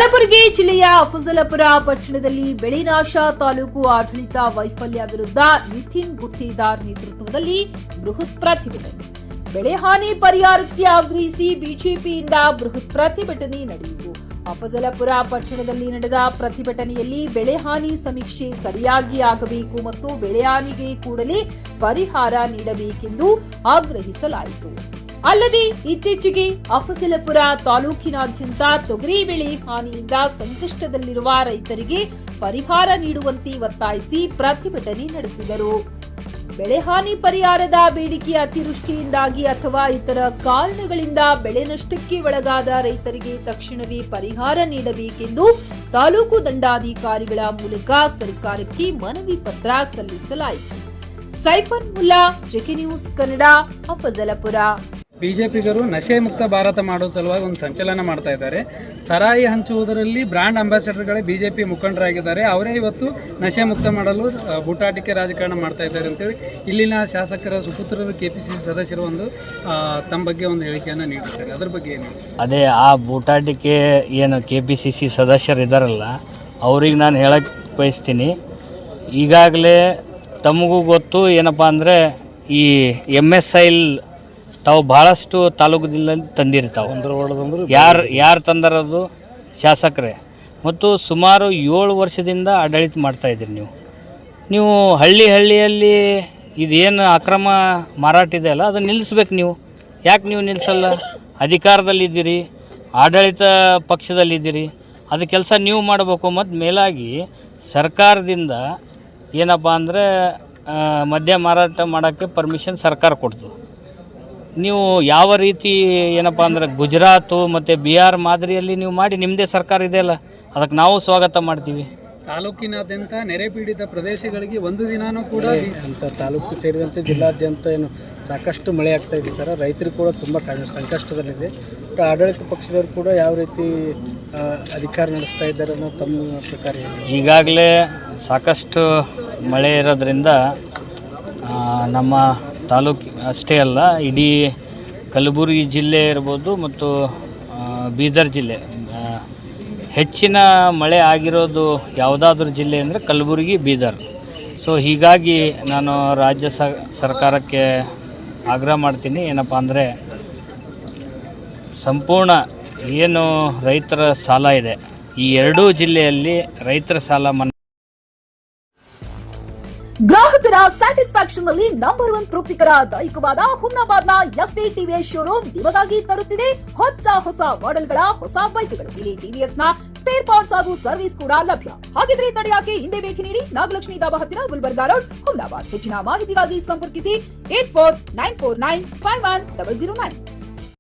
ಕಲಬುರಗಿ ಜಿಲ್ಲೆಯ ಅಫಜಲಪುರ ಪಟ್ಟಣದಲ್ಲಿ ಬೆಳೆ ನಾಶ ತಾಲೂಕು ಆಡಳಿತ ವೈಫಲ್ಯ ವಿರುದ್ಧ ನಿತಿನ್ ಗುತ್ತೇದಾರ್ ನೇತೃತ್ವದಲ್ಲಿ ಬೃಹತ್ ಪ್ರತಿಭಟನೆ. ಬೆಳೆ ಹಾನಿ ಪರಿಹಾರಕ್ಕೆ ಆಗ್ರಹಿಸಿ ಬಿಜೆಪಿಯಿಂದ ಬೃಹತ್ ಪ್ರತಿಭಟನೆ ನಡೆಯಿತು. ಅಫಜಲಪುರ ಪಟ್ಟಣದಲ್ಲಿ ನಡೆದ ಪ್ರತಿಭಟನೆಯಲ್ಲಿ ಬೆಳೆ ಹಾನಿ ಸಮೀಕ್ಷೆ ಸರಿಯಾಗಿ ಆಗಬೇಕು ಮತ್ತು ಬೆಳೆ ಹಾನಿಗೆ ಕೂಡಲೇ ಪರಿಹಾರ ನೀಡಬೇಕೆಂದು ಆಗ್ರಹಿಸಲಾಯಿತು. ಅಲ್ಲದೆ ಇತ್ತೀಚೆಗೆ ಅಫಜಲಪುರ ತಾಲೂಕಿನಾದ್ಯಂತ ತೊಗರಿ ಬೆಳೆ ಹಾನಿಯಿಂದ ಸಂಕಷ್ಟದಲ್ಲಿರುವ ರೈತರಿಗೆ ಪರಿಹಾರ ನೀಡುವಂತೆ ಒತ್ತಾಯಿಸಿ ಪ್ರತಿಭಟನೆ ನಡೆಸಿದರು. ಬೆಳೆ ಹಾನಿ ಪರಿಹಾರದ ಬೇಡಿಕೆ ಅತಿವೃಷ್ಟಿಯಿಂದಾಗಿ ಅಥವಾ ಇತರ ಕಾರಣಗಳಿಂದ ಬೆಳೆ ನಷ್ಟಕ್ಕೆ ಒಳಗಾದ ರೈತರಿಗೆ ತಕ್ಷಣವೇ ಪರಿಹಾರ ನೀಡಬೇಕೆಂದು ತಾಲೂಕು ದಂಡಾಧಿಕಾರಿಗಳ ಮೂಲಕ ಸರ್ಕಾರಕ್ಕೆ ಮನವಿ ಪತ್ರ ಸಲ್ಲಿಸಲಾಯಿತು. Saifan Mulla, JK news Kannada, Afzalpur. ಬಿಜೆಪಿಗರು ನಶೆ ಮುಕ್ತ ಭಾರತ ಮಾಡೋ ಸಲುವಾಗಿ ಒಂದು ಸಂಚಲನ ಮಾಡ್ತಾ ಇದ್ದಾರೆ. ಸರಾಯಿ ಹಂಚುವುದರಲ್ಲಿ ಬ್ರಾಂಡ್ ಅಂಬಾಸಿಡರ್ಗಳೇ ಬಿಜೆಪಿ ಮುಖಂಡರಾಗಿದ್ದಾರೆ. ಅವರೇ ಇವತ್ತು ನಶೆ ಮುಕ್ತ ಮಾಡಲು ಬೂಟಾಟಿಕೆ ರಾಜಕಾರಣ ಮಾಡ್ತಾ ಇದ್ದಾರೆ ಅಂತೇಳಿ ಇಲ್ಲಿನ ಶಾಸಕರ ಸುಪುತ್ರರು ಕೆಪಿಸಿಸಿ ಸದಸ್ಯರು ಒಂದು ತಮ್ಮ ಬಗ್ಗೆ ಒಂದು ಹೇಳಿಕೆಯನ್ನು ನೀಡಿದ್ದಾರೆ. ಅದ್ರ ಬಗ್ಗೆ ಏನು? ಅದೇ ಆ ಬೂಟಾಟಿಕೆ ಏನು ಕೆಪಿಸಿಸಿ ಸದಸ್ಯರು ಇದ್ದಾರಲ್ಲ, ಅವ್ರಿಗೆ ನಾನು ಹೇಳಕ್ಕೆ ಬಯಸ್ತೀನಿ. ಈಗಾಗಲೇ ತಮಗೂ ಗೊತ್ತು ಏನಪ್ಪ ಅಂದರೆ ಈ MSIL ತಾವು ಭಾಳಷ್ಟು ತಾಲೂಕದಲ್ಲಿ ತಂದಿರ್ತಾವೆ. ಯಾರು ತಂದರದು? ಶಾಸಕರೇ. ಮತ್ತು ಸುಮಾರು 7 ವರ್ಷದಿಂದ ಆಡಳಿತ ಮಾಡ್ತಾಯಿದ್ದೀರಿ ನೀವು ಹಳ್ಳಿಯಲ್ಲಿ ಇದೇನು ಅಕ್ರಮ ಮಾರಾಟ ಇದೆ ಅಲ್ಲ, ಅದನ್ನು ನಿಲ್ಲಿಸ್ಬೇಕು. ಯಾಕೆ ನೀವು ನಿಲ್ಲಿಸಲ್ಲ? ಅಧಿಕಾರದಲ್ಲಿದ್ದೀರಿ, ಆಡಳಿತ ಪಕ್ಷದಲ್ಲಿದ್ದೀರಿ, ಅದು ಕೆಲಸ ನೀವು ಮಾಡಬೇಕು. ಮತ್ತು ಮೇಲಾಗಿ ಸರ್ಕಾರದಿಂದ ಏನಪ್ಪ ಅಂದರೆ ಮದ್ಯ ಮಾರಾಟ ಮಾಡೋಕ್ಕೆ ಪರ್ಮಿಷನ್ ಸರ್ಕಾರ ಕೊಡ್ತದೆ. ನೀವು ಯಾವ ರೀತಿ ಏನಪ್ಪ ಅಂದರೆ ಗುಜರಾತು ಮತ್ತು ಬಿಹಾರ್ ಮಾದರಿಯಲ್ಲಿ ನೀವು ಮಾಡಿ ನಿಮ್ಮದೇ ಸರ್ಕಾರ ಇದೆಯಲ್ಲ, ಅದಕ್ಕೆ ನಾವು ಸ್ವಾಗತ ಮಾಡ್ತೀವಿ. ತಾಲೂಕಿನಾದ್ಯಂತ ನೆರೆ ಪೀಡಿತ ಪ್ರದೇಶಗಳಿಗೆ ಒಂದು ದಿನಾನೂ ಕೂಡ ಅಂತ ತಾಲೂಕು ಸೇರಿದಂತೆ ಜಿಲ್ಲಾದ್ಯಂತ ಏನು ಸಾಕಷ್ಟು ಮಳೆ ಆಗ್ತಾ ಇದೆ ಸರ್. ರೈತರು ಕೂಡ ತುಂಬ ಸಂಕಷ್ಟದಲ್ಲಿದೆ. ಆಡಳಿತ ಪಕ್ಷದವರು ಕೂಡ ಯಾವ ರೀತಿ ಅಧಿಕಾರ ನಡೆಸ್ತಾ ಇದ್ದಾರೆ ಅನ್ನೋ ತಮ್ಮ ಪ್ರಕಾರ? ಈಗಾಗಲೇ ಸಾಕಷ್ಟು ಮಳೆ ಇರೋದ್ರಿಂದ ನಮ್ಮ ತಾಲೂಕು ಅಷ್ಟೇ ಅಲ್ಲ, ಇಡೀ ಕಲಬುರಗಿ ಜಿಲ್ಲೆ ಇರ್ಬೋದು ಮತ್ತು ಬೀದರ್ ಜಿಲ್ಲೆ ಹೆಚ್ಚಿನ ಮಳೆ ಆಗಿರೋದು ಯಾವುದಾದ್ರೂ ಜಿಲ್ಲೆ ಅಂದರೆ ಕಲಬುರಗಿ, ಬೀದರ್. ಸೊ ಹೀಗಾಗಿ ನಾನು ರಾಜ್ಯ ಸರ್ಕಾರಕ್ಕೆ ಆಗ್ರಹ ಮಾಡ್ತೀನಿ, ಏನಪ್ಪ ಅಂದರೆ ಸಂಪೂರ್ಣ ಏನು ರೈತರ ಸಾಲ ಇದೆ, ಈ ಎರಡೂ ಜಿಲ್ಲೆಯಲ್ಲಿ ರೈತರ ಸಾಲ ಮನ್ನಾ. ಗ್ರಾಹಕರ ಸ್ಯಾಟಿಸ್ಫ್ಯಾಕ್ಷನ್ ನಲ್ಲಿ ನಂಬರ್ 1 ತೃಪ್ತಿಕರ ದೈಹಿಕವಾದ ಹುಮ್ನಾಬಾದ್ನ SV TVS ಶೋರೂಮ್ ನಿಮಗಾಗಿ ತರುತ್ತಿದೆ ಹೊಸ ಮಾಡೆಲ್ಗಳ ಹೊಸ ಬೈಕ್ಗಳು. ಇಲ್ಲಿ TVS ನ ಸ್ಪೇರ್ ಪಾರ್ಟ್ಸ್ ಹಾಗೂ ಸರ್ವಿಸ್ ಕೂಡ ಲಭ್ಯ. ಹಾಗಿದ್ರೆ ತಡೆಯಾಕೆ ಹಿಂದೆ ಭೇಟಿ ನೀಡಿ ನಾಗಲಕ್ಷ್ಮಿ ದಾಬಾ ಹತ್ತಿರ ಗುಲ್ಬರ್ಗಾ ರೋಡ್, ಹುಮ್ನಾಬಾದ್. ಹೆಚ್ಚಿನ ಮಾಹಿತಿಗಾಗಿ ಸಂಪರ್ಕಿಸಿ 8494951009.